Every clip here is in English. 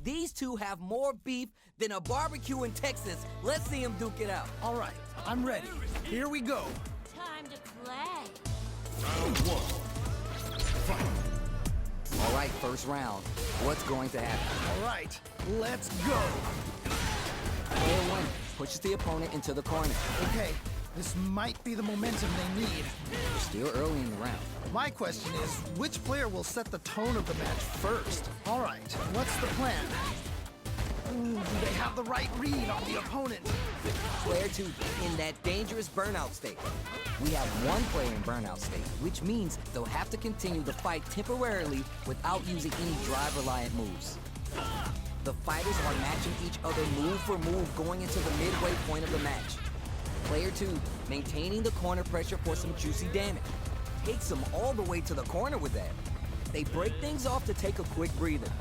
These two have more beef than a barbecue in Texas. Let's see them duke it out. All right, I'm ready. Here we go. Time to play. Round one. Fight. All right, first round. What's going to happen? All right, let's go. Player one pushes the opponent into the corner. Okay, this might be the momentum they need. We're still early in the round. My question is, which player will set the tone of the match first? All right, what's the plan? Ooh, do they have the right read on the opponent? Player two in that dangerous burnout state. We have one player in burnout state, which means they'll have to continue the fight temporarily without using any drive-reliant moves. The fighters are matching each other move for move going into the midway point of the match. Player two maintaining the corner pressure for some juicy damage. Takes them all the way to the corner with that. They break things off to take a quick breather.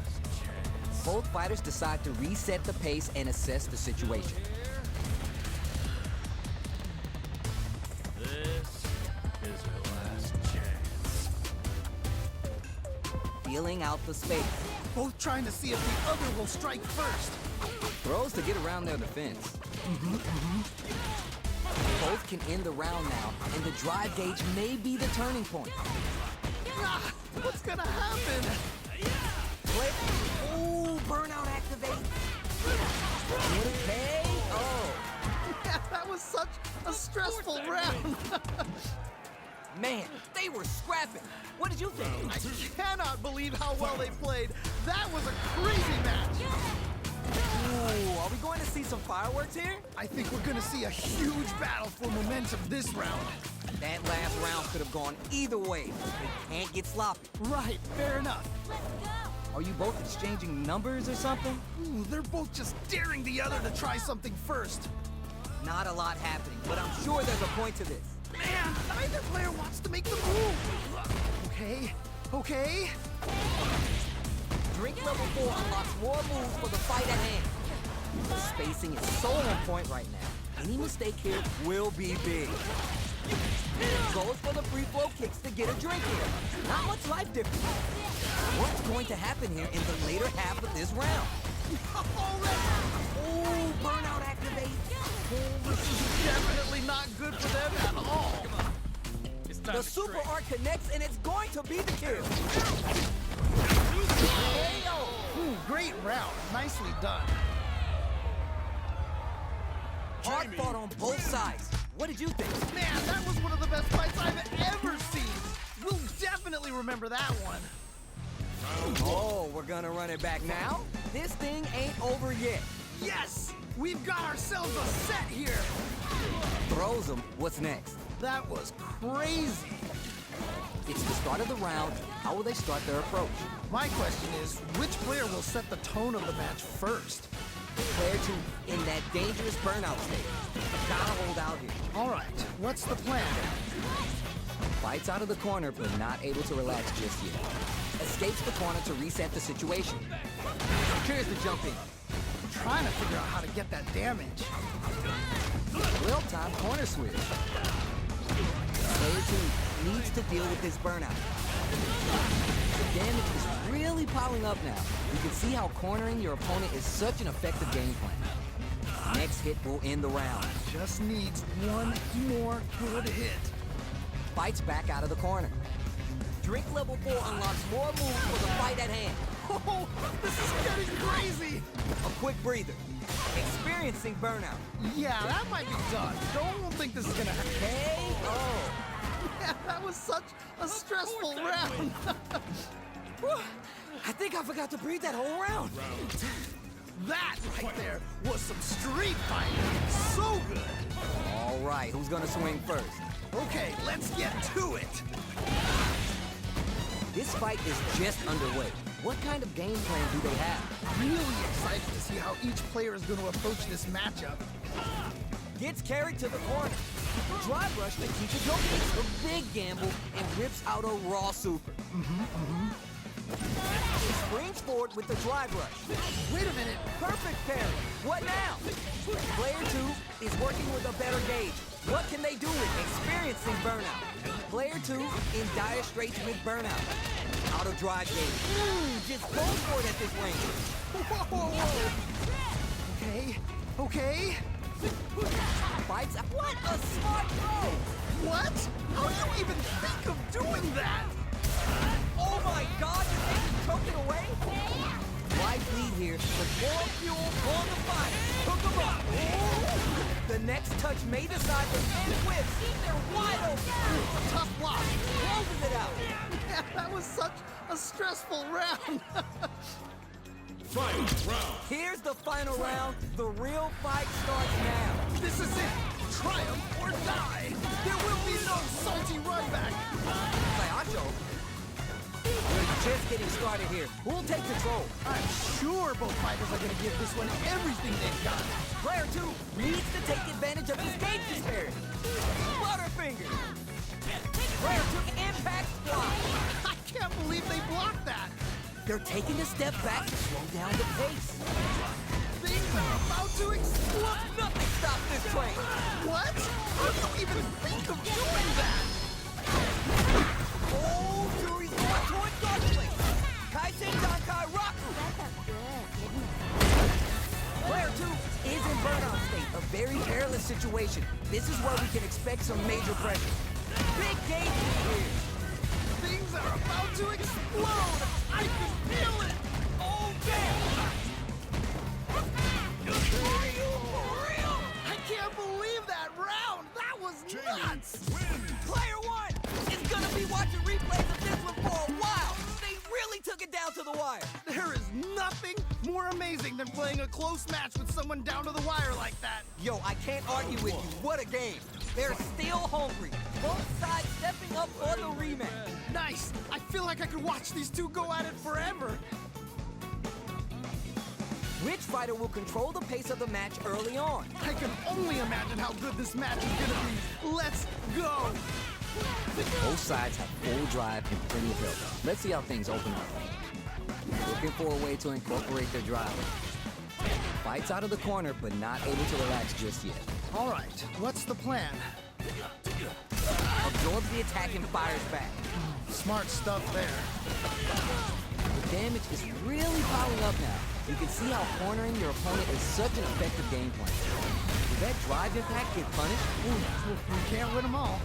Both fighters decide to reset the pace and assess the situation. This is your last chance. Feeling out the space. Both trying to see if the other will strike first. Throws to get around their defense. Both can end the round now, and the drive gauge may be the turning point. Ah, what's gonna happen? Ooh, burnout activate. Would it pay? Oh. Yeah, that was such a stressful round. Man, they were scrapping. What did you think? I cannot believe how well they played. That was a crazy match. Ooh, are we going to see some fireworks here? I think we're gonna see a huge battle for momentum this round. That last round could have gone either way. They can't get sloppy. Right, fair enough. Let's go. Are you both exchanging numbers or something? Ooh, they're both just daring the other to try something first. Not a lot happening, but I'm sure there's a point to this. Man, neither player wants to make the move. Okay, okay. Drink level 4 unlocks more moves for the fight at hand. The spacing is so on point right now. Any mistake here will be big. Goes for the free flow kicks to get a drink here. Not much life difference. What's going to happen here in the later half of this round? Ooh, burnout activate. This is definitely not good for them at all. The super art connects and it's going to be the kill. Ooh, great round. Nicely done. Hard fought on both sides. What did you think? Man, that was one of the best fights I've ever seen. We'll definitely remember that one. Oh, we're gonna run it back now? This thing ain't over yet. Yes! We've got ourselves a set here. Throws him. What's next? That was crazy. It's the start of the round. How will they start their approach? My question is, which player will set the tone of the match first? Player two in that dangerous burnout state. Gotta hold out here. All right, what's the plan? Fights out of the corner, but not able to relax just yet. Escapes the corner to reset the situation. Here's the jump in. Trying to figure out how to get that damage. Real-time corner switch. Player two needs to deal with this burnout. The damage is really piling up now. You can see how cornering your opponent is such an effective game plan. Next hit will end the round. Just needs one more good hit. Fights back out of the corner. Drink level 4 unlocks more moves for the fight at hand. Oh, this is getting crazy. A quick breather. Experiencing burnout. Yeah, that might be done. Don't think this is gonna happen. Hey, oh. Yeah, that was such a stressful round. Whew. I think I forgot to breathe that whole round. That right there was some street fighting. So good. All right, who's gonna swing first? Okay, let's get to it. This fight is just underway. What kind of game plan do they have? Really excited to see how each player is going to approach this matchup. Gets carried to the corner. Drive rush to keep it going. It's a big gamble and rips out a raw super. Springs forward with the drive rush. Wait a minute. Perfect parry. What now? Player 2 is working with a better gauge. What can they do with experiencing burnout? Player 2 in dire straits with burnout. Auto drive game. Just go for it at this range. Whoa. Okay, okay. Fights. What a smart throw! What? How do you even think of doing that? Oh my God! You think you choked it away? Life lead here with more fuel on the fire. Hook 'em up. The next touch may decide the end whips. They're wide open. Tough block. Closes it out. Man, that was such a stressful round. Fight round. Here's the final round. The real fight starts now. This is it. Triumph or die. There will be no salty run back. Sayacho. We're just getting started here. Who'll take control? I'm sure both fighters are going to give this one everything they've got. Player 2 needs to take advantage of his gauge disparity. Butterfinger. Player 2 impact block. I can't believe they blocked that. They're taking a step back to slow down the pace. Things are about to explode. Nothing stops this train. What? How do you even think of doing that? Oh, Juri's going toward Dark Place. Kaisen Dankai Raku. That felt good, didn't it? Player 2 is in burnout state, a very perilous situation. This is where we can expect some major pressure. Big gauge here. Things are about to explode. I can feel it. Oh, damn! Are you for real? I can't believe that round. That was nuts. Player 1 is gonna be watching replays of this one for a while. They really took it down to the wire. There is nothing more amazing than playing a close match with someone down to the wire like that. Yo, I can't argue with you. What a game. They're still hungry. Both sides stepping up for the rematch. Nice. I feel like I could watch these two go at it forever. Which fighter will control the pace of the match early on? I can only imagine how good this match is gonna be. Let's go. Both sides have full drive and plenty of help. Let's see how things open up. Looking for a way to incorporate their drive. Fights out of the corner, but not able to relax just yet. All right, what's the plan? Absorbs the attack and fires back. Smart stuff there. The damage is really piling up now. You can see how cornering your opponent is such an effective game plan. Did that drive impact get punished? You can't win them all.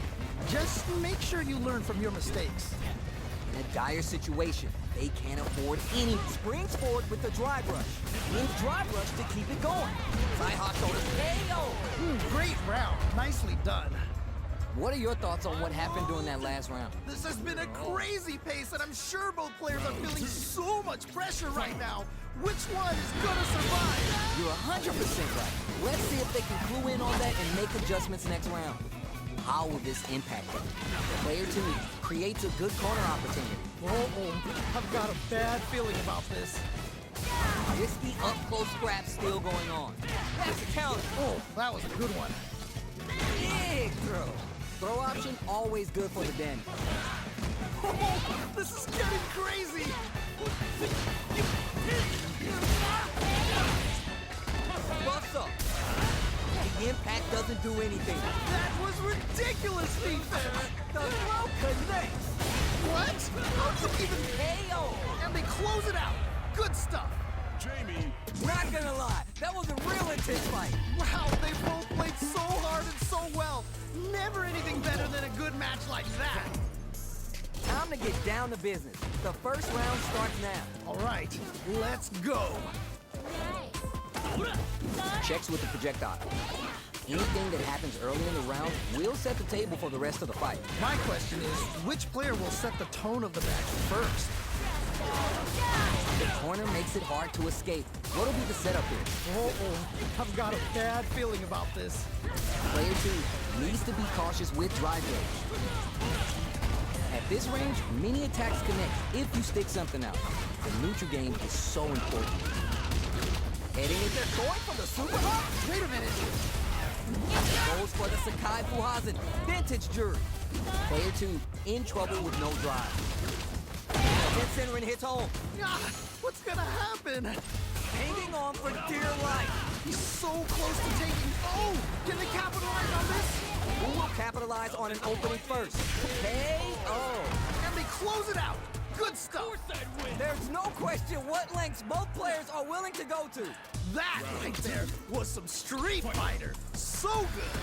Just make sure you learn from your mistakes. In a dire situation, they can't afford any. Springs forward with the drive rush. In drive rush to keep it going. Sci-Hawk shoulders KO. Great round. Nicely done. What are your thoughts on what happened during that last round? This has been a crazy pace, and I'm sure both players are feeling so much pressure right now. Which one is gonna survive? You're 100% right. Let's see if they can clue in on that and make adjustments next round. How will this impact them? Player 2 creates a good corner opportunity. I've got a bad feeling about this. Risky up-close scrap still going on. That's a counter. Oh, that was a good one. Big throw. Throw option, always good for the den. Oh, this is getting crazy. Buffs up. The impact doesn't do anything. That was ridiculous defense. The throw connects. What? How did you even KO. And they close it out. Good stuff. Jamie. Not gonna lie, that was a real intense fight. Wow, they both played so hard and so well. Never anything better than a good match like that. Time to get down to business. The first round starts now. All right, let's go. Checks with the projectile. Anything that happens early in the round will set the table for the rest of the fight. My question is, which player will set the tone of the match first? The corner makes it hard to escape. What'll be the setup here? I've got a bad feeling about this. Player 2 needs to be cautious with drive range. At this range, many attacks connect if you stick something out. The neutral game is so important. Heading in there, going for the super hop. Wait a minute. Goes for the Sakai Fuhazen, vintage Juri. Player 2 in trouble with no drive. Dead center and hits home. Ah, what's gonna happen? Hanging on for dear life. He's so close to taking. Oh, can they capitalize on this? Who will capitalize on an opening first? KO. And they close it out. Good stuff. There's no question what lengths both players are willing to go to. That right there was some Street Fighter. So good.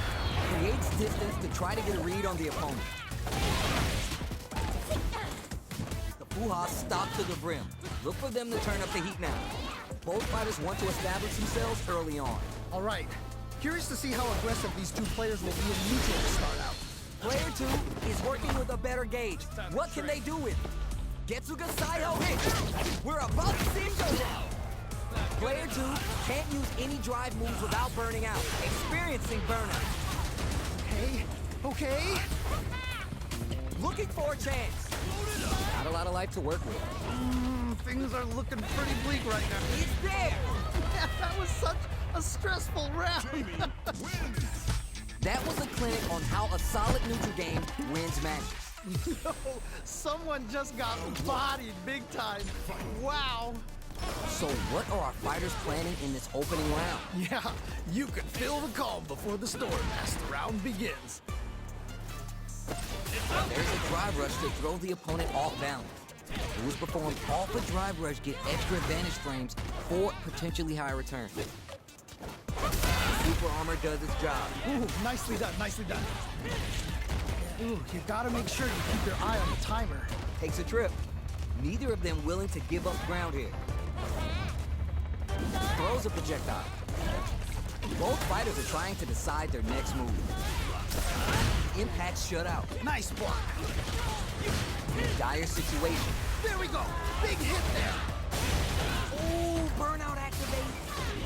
Creates distance to try to get a read on the opponent. The Fuhas stop to the brim. Look for them to turn up the heat now. Both fighters want to establish themselves early on. All right. Curious to see how aggressive these two players will be in neutral to start out. Player 2 is working with a better gauge. What can they do with it? Getsuga Saiho hit. We're about to see showdown. Player 2 can't use any drive moves without burning out, experiencing burnout. Okay. Looking for a chance. Not a lot of life to work with. Things are looking pretty bleak right now. It's there. That was such a stressful round. That was a clinic on how a solid neutral game wins matches. No, someone just got bodied big time. Wow. So what are our fighters planning in this opening round? Yeah, you can feel the calm before the storm as the round begins. There's a drive rush to throw the opponent off balance. Moves performed off a drive rush get extra advantage frames for potentially high return. Super armor does its job. Ooh, nicely done, nicely done. Ooh, you gotta make sure you keep your eye on the timer. Takes a trip. Neither of them willing to give up ground here. Throws a projectile. Both fighters are trying to decide their next move. Impact shut out. Nice block. Dire situation. There we go. Big hit there. Ooh, burnout activate.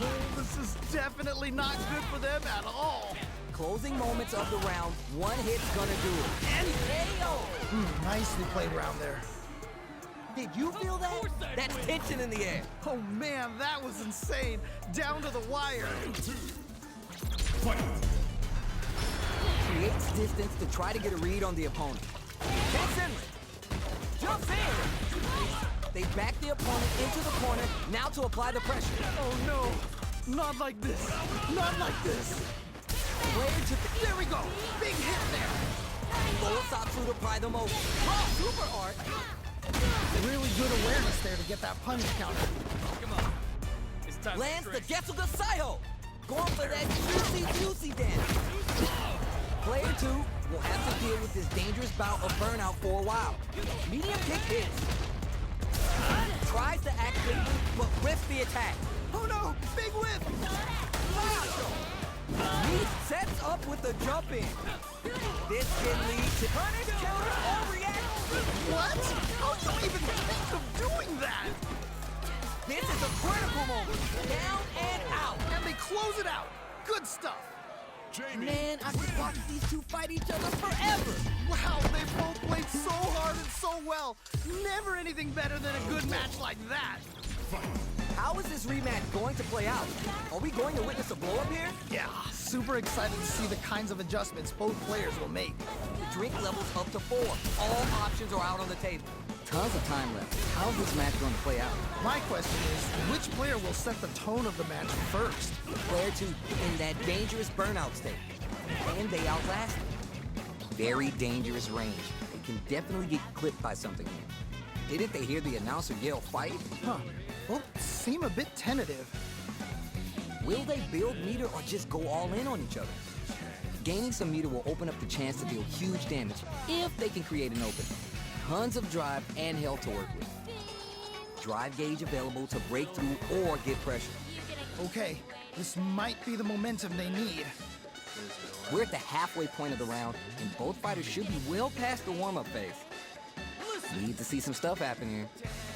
Oh, this is definitely not good for them at all. Closing moments of the round. One hit's gonna do it. And KO! Nicely played round there. Did you feel that? That's tension in the air. Oh man, that was insane. Down to the wire. Creates distance to try to get a read on the opponent. Kicks inlet. Jumps in. They back the opponent into the corner, now to apply the pressure. Oh no, not like this. Not like this. Player to the... There we go. Big hit there. Lower Satsu to apply the motion. Oh, super art. Really good awareness there to get that punish counter. Lands the Getsuga Saiho. Going for that juicy damage. Player 2 will have to deal with this dangerous bout of burnout for a while. Medium kick hits. Tries to activate, but whiffs the attack. Oh no, big whip. He sets up with the jump in. This can lead to punish, counter, or react. What? How do you even think of doing that? This is a critical moment. Down and out. And they close it out. Good stuff. Man, I could watch these two fight each other forever. Wow, they both played so hard and so well. Never anything better than a good match like that. How is this rematch going to play out? Are we going to witness a blow-up here? Yeah, super excited to see the kinds of adjustments both players will make. The drink level's up to 4. All options are out on the table. Tons of time left. How's this match going to play out? My question is, which player will set the tone of the match first? Player 2 in that dangerous burnout state. And they outlast it. Very dangerous range. They can definitely get clipped by something here. Didn't they hear the announcer yell fight? Huh. Both seem a bit tentative. Will they build meter or just go all in on each other? Gaining some meter will open up the chance to deal huge damage if they can create an opening. Tons of drive and health to work with. Drive gauge available to break through or get pressure. Okay, this might be the momentum they need. We're at the halfway point of the round, and both fighters should be well past the warm-up phase. Need to see some stuff happen here.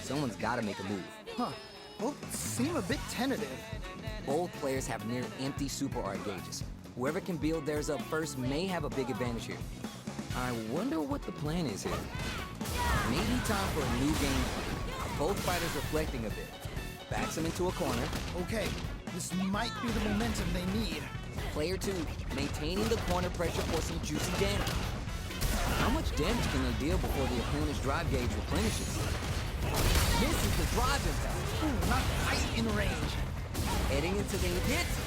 Someone's got to make a move. Huh. Both seem a bit tentative. Both players have near empty super art gauges. Whoever can build theirs up first may have a big advantage here. I wonder what the plan is here. Maybe time for a new game plan. Both fighters reflecting a bit. Backs them into a corner. Okay, this might be the momentum they need. Player 2 maintaining the corner pressure for some juicy damage. How much damage can they deal before the opponent's drive gauge replenishes? Misses the drive impact. Ooh, not quite in range. Heading into the hits.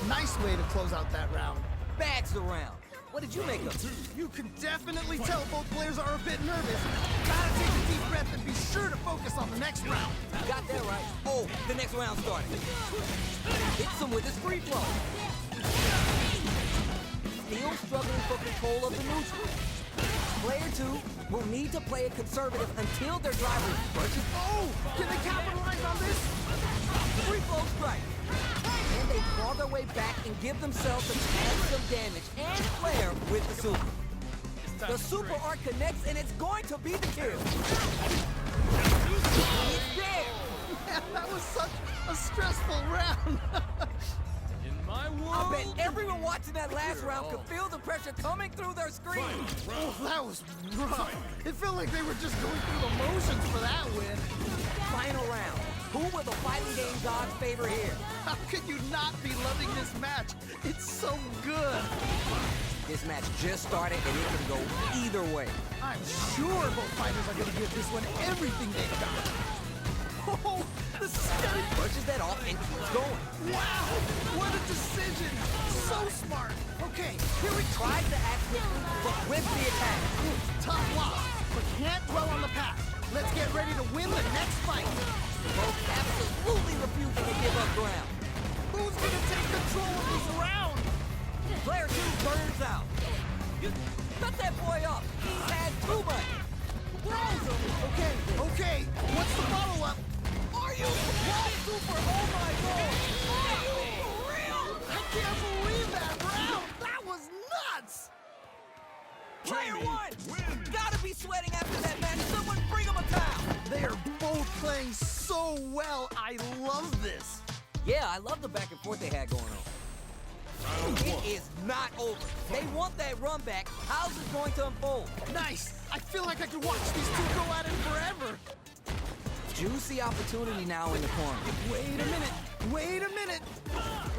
Nice way to close out that round. Bags the round. What did you make of it? You can definitely tell both players are a bit nervous. Gotta take a deep breath and be sure to focus on the next round. You got that right. Oh, the next round started. Hits him with his free flow. Still struggling for control of the neutral. Player 2 will need to play it conservative until their driver pushes. Oh, can they capitalize on this? Free flow strike. And they claw their way back and give themselves a chance of damage and flare with the super. The super art connects and it's going to be the kill. It's there. Man, that was such a stressful round. In my world. I bet everyone watching that last round could feel the pressure coming through their screen. Oh, that was rough. It felt like they were just going through the motions for that win. Final round. Who will the fighting game gods favor here? How could you not be loving this match? It's so good. This match just started and it can go either way. I'm sure both fighters are going to give this one everything they've got. Oh, the steady... Pushes that off and keeps going. Wow, what a decision. So smart. Okay, here we go. Tries to act quickly, but with the attack. Tough loss, but can't dwell on the past. Let's get ready to win the next fight. Both absolutely refusing to give up ground. Who's going to take control of this round? Player 2 burns out. Cut that boy up. He's had too much. Throws him. Okay, what's the follow-up? Are you what? Super? Oh my god. Are you for real? I can't believe that round. That was nuts. Player 1! Gotta be sweating after that match. Someone bring him a towel. They are both playing so well. I love this. Yeah, I love the back and forth they had going on. It is not over. They want that run back. How's it going to unfold? Nice. I feel like I could watch these two go at it forever. Juicy opportunity now in the corner. Wait a minute.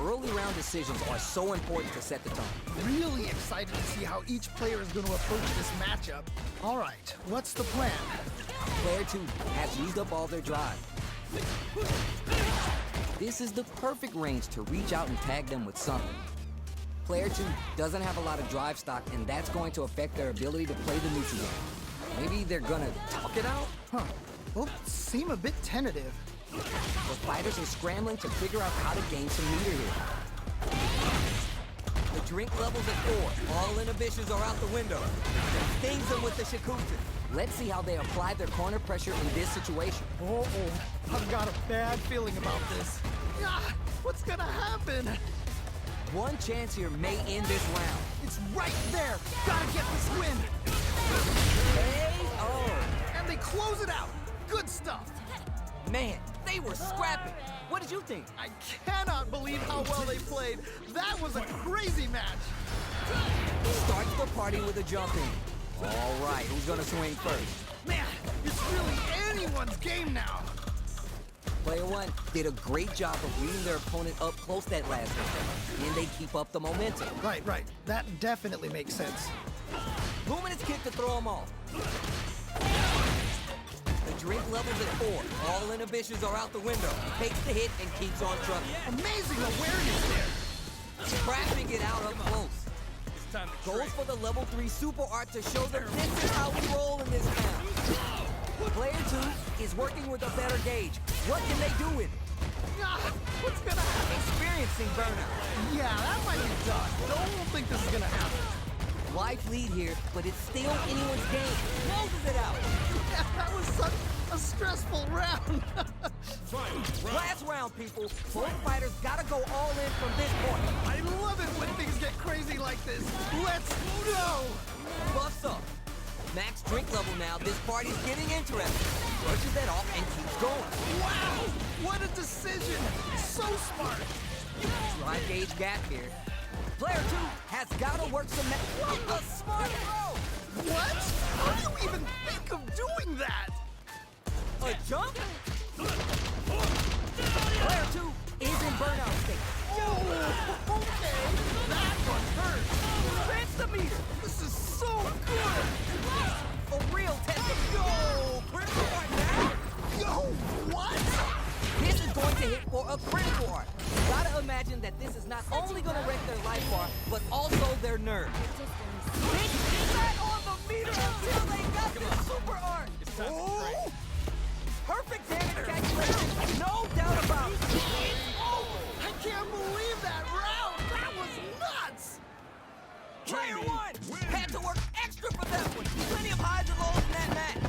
Early round decisions are so important to set the tone. Really excited to see how each player is going to approach this matchup. All right, what's the plan? Player 2 has used up all their drive. This is the perfect range to reach out and tag them with something. Player 2 doesn't have a lot of drive stock, and that's going to affect their ability to play the neutral game. Maybe they're gonna talk it out? Huh. Both seem a bit tentative. The fighters are scrambling to figure out how to gain some meter here. The drink level's at 4. All inhibitions are out the window. Stings them with the Shakutin. Let's see how they apply their corner pressure in this situation. Uh-oh. I've got a bad feeling about this. Ah, what's gonna happen? One chance here may end this round. It's right there. Gotta get this win. And they close it out. Good stuff. Man, they were scrapping. What did you think? I cannot believe how well they played. That was a crazy match. Starts the party with a jump in. All right, who's gonna swing first? Man, it's really anyone's game now. Player 1 did a great job of reading their opponent up close that last round, and they keep up the momentum. Right. That definitely makes sense. Luminous kick to throw them off. The drink level's at 4. All inhibitions are out the window. Takes the hit and keeps on trucking. Amazing awareness there. Scrapping it out up close. Goes for the level 3 super art to show them this is how we roll in this town. Player 2 is working with a better gauge. What can they do with it? Ah, what's gonna happen? Experiencing burnout. Yeah, that might be tough. Don't think this is gonna happen. Life lead here, but it's still anyone's game. Closes it out. Yeah, that was such a stressful round. Last round, people. Both fighters gotta go all in from this point. I love it when things get crazy like this. Let's go. Buffs up. Max drink level now. This party's getting interesting. Brushes that off and keeps going. Wow, what a decision. So smart. Drive gauge gap here. Player 2 has gotta work some What a smart throw! What? How do you even think of doing that? A jump? Player 2 is in burnout state. Oh, okay. That one hurt. Spins the meter. This is so good. A real test of go. Critical art now. Yo, what? This is going to hit for a critical art. Gotta imagine that this is not only gonna wreck their life bar, but also their nerve. They sat on the meter until they got the super art. It's time to train. Perfect damage calculation, no doubt about it. I can't believe that round! That was nuts! Player one had to work extra for that one. Plenty of highs and lows in that match.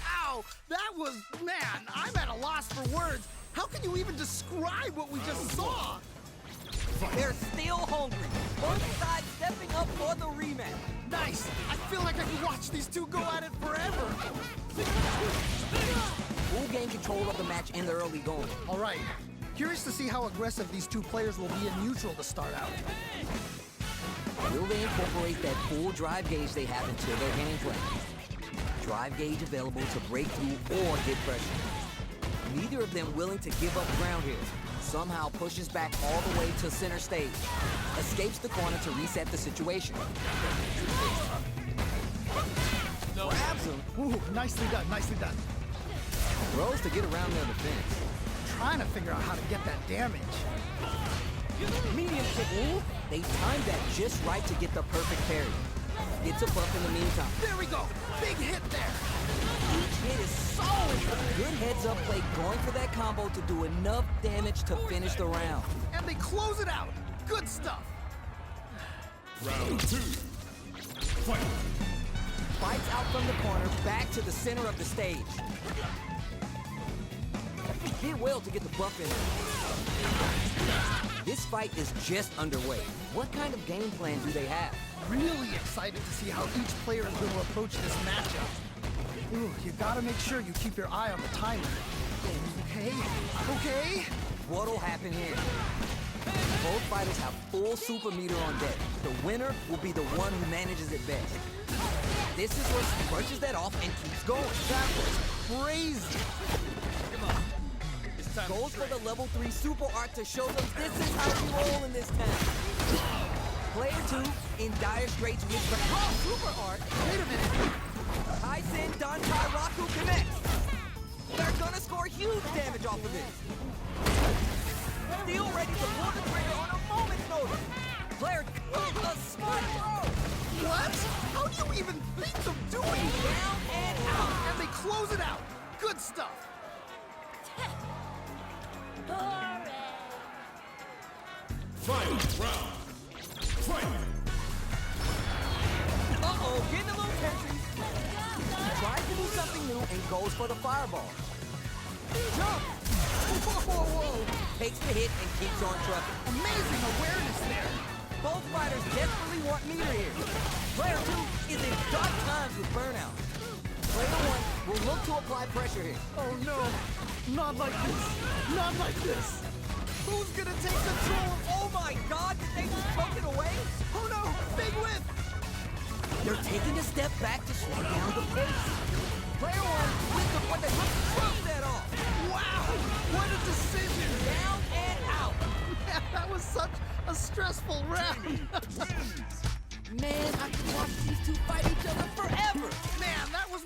Wow! That was, man, I'm at a loss for words. How can you even describe what we just saw? They're still hungry. Both sides stepping up for the rematch. Nice! I feel like I could watch these two go at it forever. Who gained control of the match in the early going? All right. Curious to see how aggressive these two players will be in neutral to start out. Will they incorporate that full drive gauge they have into their gameplay? Drive gauge available to break through or get pressure. Neither of them willing to give up ground here. Somehow pushes back all the way to center stage. Escapes the corner to reset the situation. Grabs him. Ooh, nicely done, nicely done. Throws to get around their defense. Trying to figure out how to get that damage. Medium kick. Ooh, they timed that just right to get the perfect parry. Gets a buff in the meantime. There we go. Big hit there. Each hit is solid. Good heads-up play going for that combo to do enough damage to finish the round. And they close it out. Good stuff. Round 2. Fight. Fights out from the corner, back to the center of the stage. Did well to get the buff in. This fight is just underway. What kind of game plan do they have? Really excited to see how each player is going to approach this matchup. Ooh, you gotta make sure you keep your eye on the timer. Okay, okay. What'll happen here? Both fighters have full super meter on deck. The winner will be the one who manages it best. This is where she brushes that off and keeps going. That was crazy. It's time Goes to for train. the level 3 super art to show them this is how we roll in this town. Player 2 in dire straits with the super art. Wait a minute. Tyson Dantai Raku connects. They're gonna score huge damage off of this. Still ready to pull the trigger on a moment's notice. Player 2 a smart throw. What? How do you even think of doing that? Down and out. And they close it out. Good stuff. Final round. Fight. Uh-oh, getting a little country. Tries to do something new and goes for the fireball. Jump! Whoa, whoa, whoa. Takes the hit and keeps on trucking. Amazing awareness there. Both fighters desperately want meter here. Player 2 is in dark times with burnout. Player 1 will look to apply pressure here. Oh no. Not like this. Not like this. Who's gonna take control? Oh my god, did they just poke it away? Oh no. Big whip. They're taking a step back to slow down the pace. Player 1 with the one that trumped that off. Wow. What a decision. Down and out. Man, that was such a stressful round. Man, I could watch these two fight each other forever. Man, that was